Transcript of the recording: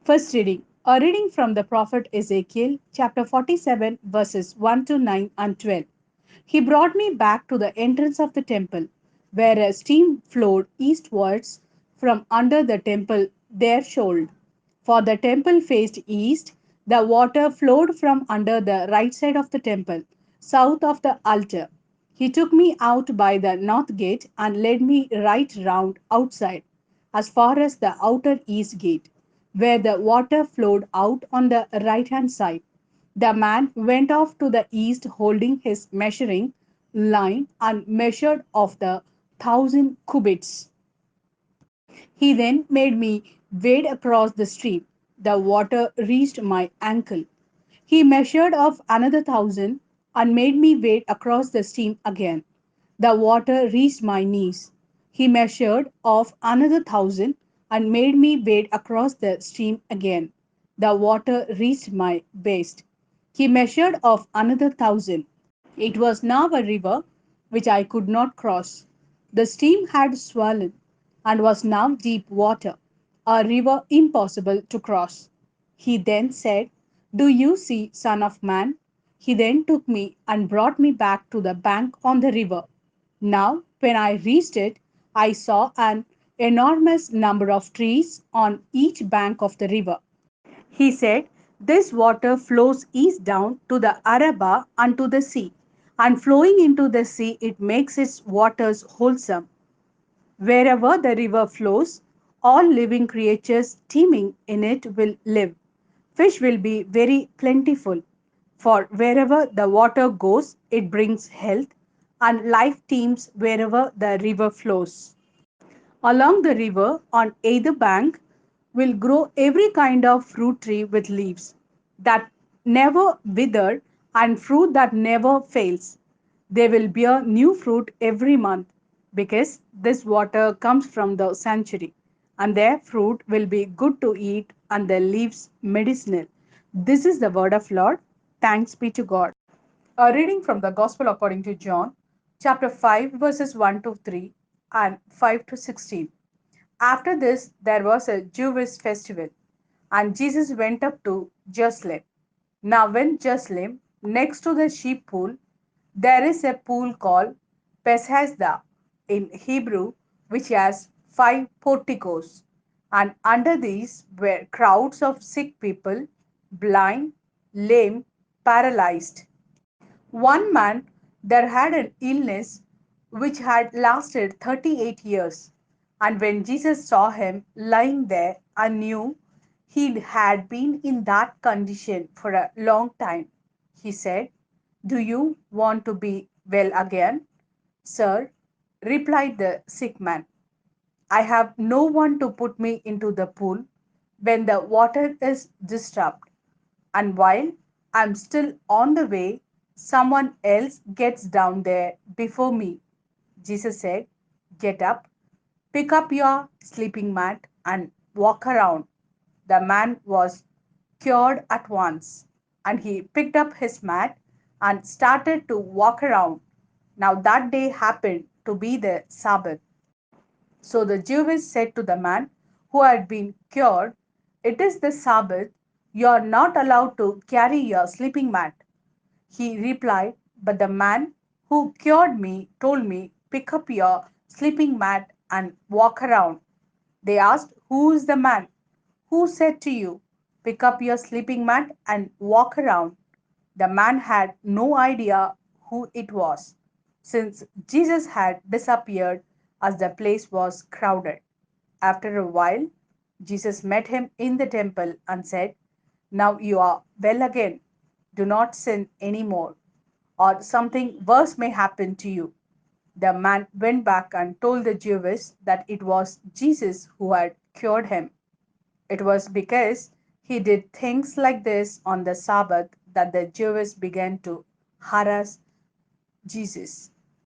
First reading. A reading from the prophet Ezekiel, chapter 47, verses 1 to 9 and 12. He brought me back to the entrance of the temple, where a stream flowed eastwards from under the temple threshold. For the temple faced east, the water flowed from under the right side of the temple, south of the altar. He took me out by the north gate and led me right round outside, as far as the outer east gate, where the water flowed out on the right hand side. The man went off to the east holding his measuring line and measured of the 1,000 cubits. He then made me wade across the stream. The water reached my ankle. He measured off another 1,000 and made me wade across the stream again. The water reached my knees. He measured off another 1,000 and made me wade across the stream again. The water reached my waist. He measured off another 1,000. It was now a river which I could not cross. The stream had swollen and was now deep water, a river impossible to cross. He then said, "Do you see, Son of Man?" He then took me and brought me back to the bank on the river. Now, when I reached it, I saw an enormous number of trees on each bank of the river. He said, "This water flows east down to the Araba and to the sea, and flowing into the sea, it makes its waters wholesome. Wherever the river flows, all living creatures teeming in it will live. Fish will be very plentiful, for wherever the water goes, it brings health, and life teems wherever the river flows. Along the river, on either bank, will grow every kind of fruit tree with leaves that never wither and fruit that never fails. They will bear new fruit every month because this water comes from the sanctuary, and their fruit will be good to eat and their leaves medicinal. This is the word of Lord. Thanks be to God. A reading from the Gospel according to John, chapter 5, verses 1 to 3 and 5 to 16. After this, there was a Jewish festival, and Jesus went up to Jerusalem. Now, when Jerusalem, next to the sheep pool, there is a pool called Bethesda in Hebrew, which has 5 porticos, and under these were crowds of sick people, blind, lame, paralyzed. One man there had an illness which had lasted 38 years, and when Jesus saw him lying there and knew he had been in that condition for a long time, he said, "Do you want to be well again?" "Sir," replied the sick man, "I have no one to put me into the pool when the water is disturbed, and while I'm still on the way, someone else gets down there before me." Jesus said, "Get up, pick up your sleeping mat, and walk around." The man was cured at once, and he picked up his mat and started to walk around. Now that day happened to be the Sabbath. So the Jews said to the man who had been cured, "It is the Sabbath. You are not allowed to carry your sleeping mat." He replied, "But the man who cured me told me, 'Pick up your sleeping mat and walk around.'" They asked, "Who is the man who said to you, 'Pick up your sleeping mat and walk around'?" The man had no idea who it was, since Jesus had disappeared as the place was crowded. After a while, Jesus met him in the temple and said, "Now you are well again. Do not sin anymore, or something worse may happen to you." The man went back and told the Jews that it was Jesus who had cured him. It was because he did things like this on the Sabbath that the Jews began to harass Jesus.